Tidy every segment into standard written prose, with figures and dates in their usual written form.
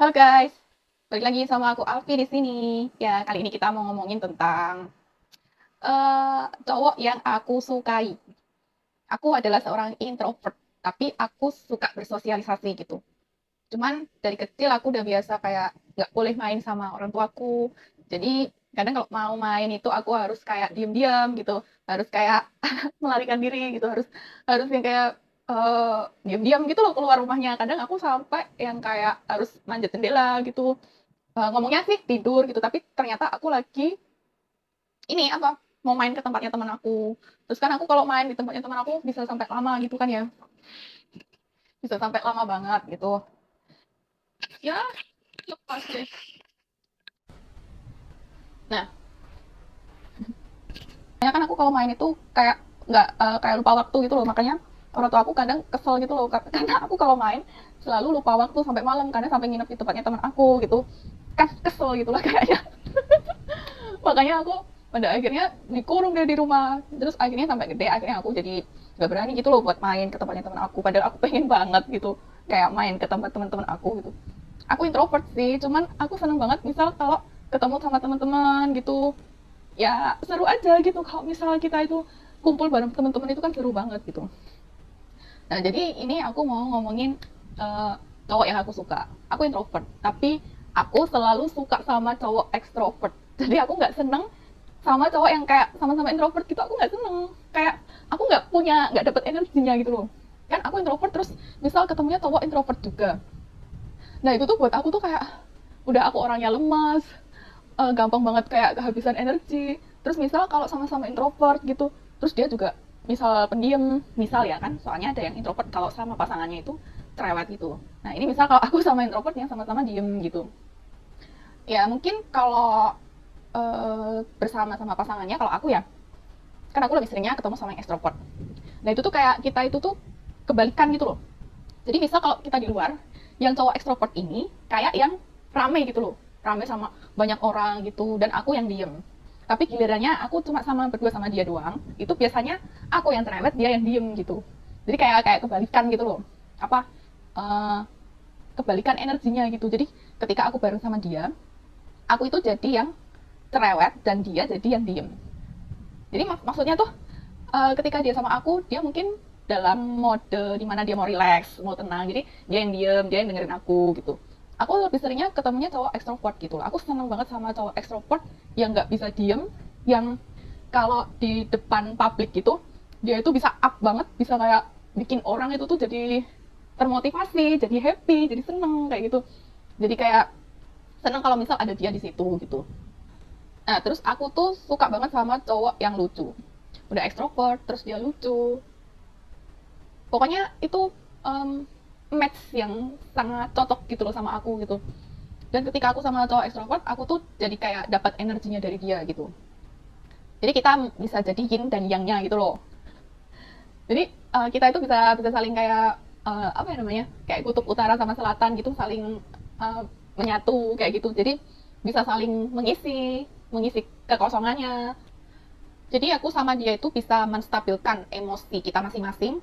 Halo guys, balik lagi sama aku Alfi di sini. Ya, kali ini kita mau ngomongin tentang cowok yang aku sukai. Aku adalah seorang introvert, tapi aku suka bersosialisasi gitu. Cuman dari kecil aku udah biasa kayak nggak boleh main sama orang tuaku. Jadi kadang kalau mau main itu aku harus kayak diem-diem gitu, harus kayak melarikan diri gitu, harus harus yang kayak diem-diem gitu loh keluar rumahnya. Kadang aku sampai yang kayak harus manjat jendela gitu. Ngomongnya sih tidur gitu, tapi ternyata aku lagi ini apa mau main ke tempatnya teman aku. Terus kan aku kalau main di tempatnya teman aku bisa sampai lama gitu kan ya, bisa sampai lama banget gitu. Ya, lepas deh. Nah, makanya kan aku kalau main itu kayak nggak kayak lupa waktu gitu loh. Makanya orang tua aku kadang kesel gitu loh karena aku kalau main selalu lupa waktu sampai malam karena sampai nginep di tempatnya teman aku gitu. Kan kesel gitu lah kayaknya. Makanya aku pada akhirnya dikurung deh di rumah. Terus akhirnya sampai gede akhirnya aku jadi nggak berani gitu loh buat main ke tempatnya teman aku, padahal aku pengen banget gitu kayak main ke tempat teman-teman aku gitu. Aku introvert sih, cuman aku seneng banget misal kalau ketemu sama teman-teman gitu, ya seru aja gitu kalau misal kita itu kumpul bareng teman-teman itu kan seru banget gitu. Nah, jadi ini aku mau ngomongin uh, cowok yang aku suka. Aku introvert, tapi aku selalu suka sama cowok ekstrovert. Jadi aku nggak seneng sama cowok yang kayak sama-sama introvert gitu. Aku nggak seneng. Kayak aku nggak dapet energinya gitu loh. Kan aku introvert terus misal ketemunya cowok introvert juga. Nah itu tuh buat aku tuh kayak udah aku orangnya lemas, gampang banget kayak kehabisan energi. Terus misal kalau sama-sama introvert gitu, terus dia juga misal pendiam, misal ya kan, soalnya ada yang introvert kalau sama pasangannya itu cerewet gitu. Nah ini misal kalau aku sama introvert yang sama-sama diem gitu, ya mungkin kalau bersama sama pasangannya, kalau aku ya, kan aku lebih seringnya ketemu sama yang ekstrovert. Nah itu tuh kayak kita itu tuh kebalikan gitu loh. Jadi misal kalau kita di luar, yang cowok ekstrovert ini kayak yang rame gitu loh, rame sama banyak orang gitu, dan aku yang diem. Tapi gilirannya aku cuma sama berdua sama dia doang, itu biasanya aku yang cerewet, dia yang diem gitu. Jadi kayak kayak kebalikan gitu loh. Apa? eh, Kebalikan energinya gitu. Jadi ketika aku bareng sama dia, aku itu jadi yang cerewet dan dia jadi yang diem. Jadi maksudnya tuh ketika dia sama aku, dia mungkin dalam mode dimana dia mau relax, mau tenang. Jadi dia yang diem, dia yang dengerin aku gitu. Aku lebih seringnya ketemunya cowok ekstrovert gitu. Aku seneng banget sama cowok ekstrovert yang nggak bisa diem, yang kalau di depan publik gitu, dia itu bisa up banget, bisa kayak bikin orang itu tuh jadi termotivasi, jadi happy, jadi seneng kayak gitu. Jadi kayak seneng kalau misal ada dia di situ gitu. Nah, terus aku tuh suka banget sama cowok yang lucu. Udah ekstrovert, terus dia lucu. Pokoknya itu match yang sangat cocok gitu loh sama aku gitu. Dan ketika aku sama cowok ekstrovert, aku tuh jadi kayak dapat energinya dari dia gitu. Jadi kita bisa jadi yin dan yangnya gitu loh. Jadi kita itu bisa bisa saling kayak apa ya namanya? Kayak kutub utara sama selatan gitu, saling uh, menyatu kayak gitu. Jadi bisa saling mengisi mengisi kekosongannya. Jadi aku sama dia itu bisa menstabilkan emosi kita masing-masing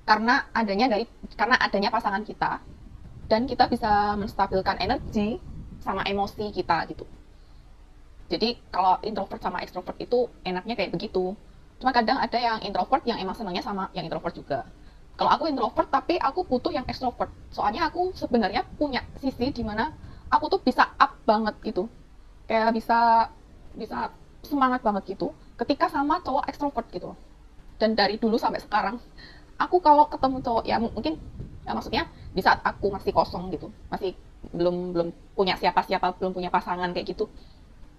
karena adanya pasangan kita, dan kita bisa menstabilkan energi sama emosi kita gitu. Jadi kalau introvert sama extrovert itu enaknya kayak begitu. Cuma kadang ada yang introvert yang emang senangnya sama yang introvert juga. Kalau aku introvert tapi aku butuh yang extrovert. Soalnya aku sebenarnya punya sisi dimana aku tuh bisa up banget gitu. Kayak bisa bisa semangat banget gitu ketika sama cowok extrovert gitu. Dan dari dulu sampai sekarang aku kalau ketemu cowok ya mungkin ya maksudnya di saat aku masih kosong gitu, masih belum belum punya siapa-siapa, belum punya pasangan kayak gitu,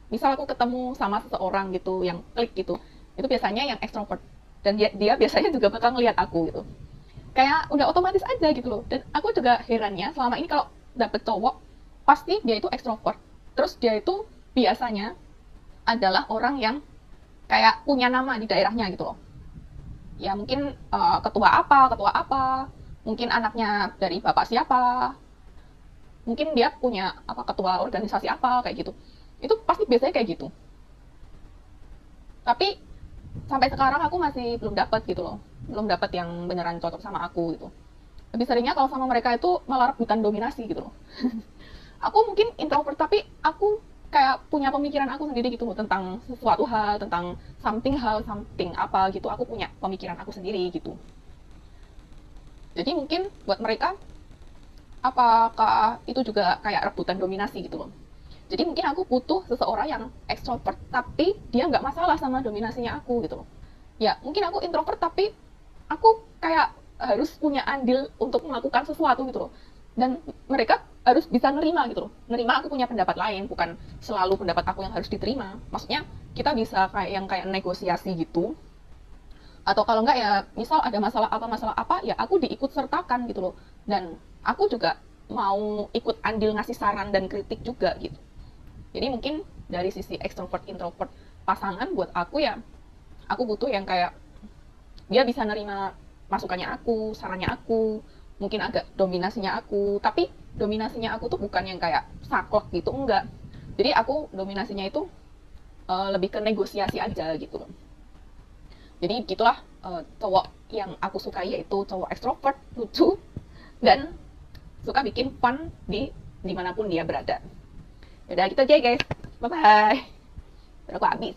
misal aku ketemu sama seseorang gitu yang klik gitu, itu biasanya yang ekstrovert, dan dia biasanya juga bakal ngelihat aku gitu, kayak udah otomatis aja gitu loh. Dan aku juga herannya selama ini kalau dapet cowok pasti dia itu ekstrovert, terus dia itu biasanya adalah orang yang kayak punya nama di daerahnya gitu loh. Ya mungkin ketua apa, mungkin anaknya dari bapak siapa, mungkin dia punya apa ketua organisasi apa kayak gitu. Itu pasti biasanya kayak gitu. Tapi sampai sekarang aku masih belum dapat gitu loh, belum dapat yang beneran cocok sama aku gitu. Lebih seringnya kalau sama mereka itu malah rebutan dominasi gitu loh. aku mungkin introvert tapi aku kayak punya pemikiran aku sendiri gitu loh tentang sesuatu hal, tentang something apa gitu. Aku punya pemikiran aku sendiri gitu. Jadi mungkin buat mereka, apakah itu juga kayak rebutan dominasi gitu loh. Jadi mungkin aku butuh seseorang yang extrovert tapi dia nggak masalah sama dominasinya aku gitu loh. Ya mungkin aku introvert tapi aku kayak harus punya andil untuk melakukan sesuatu gitu loh. Dan mereka harus bisa nerima gitu loh, nerima aku punya pendapat lain, bukan selalu pendapat aku yang harus diterima. Maksudnya kita bisa kayak yang kayak negosiasi gitu, atau kalau enggak ya misal ada masalah apa ya aku diikut sertakan gitu loh, dan aku juga mau ikut andil ngasih saran dan kritik juga gitu. Jadi mungkin dari sisi extrovert introvert pasangan buat aku ya, aku butuh yang kayak dia bisa nerima masukannya aku, sarannya aku, mungkin agak dominasinya aku, tapi dominasinya aku tuh bukan yang kayak saklek gitu, enggak. Jadi aku dominasinya itu lebih ke negosiasi aja gitu. Jadi gitulah, cowok yang aku suka yaitu cowok ekstrovert, lucu, dan suka bikin fun di dimanapun dia berada. Yaudah gitu aja guys, bye bye. Udah aku habis.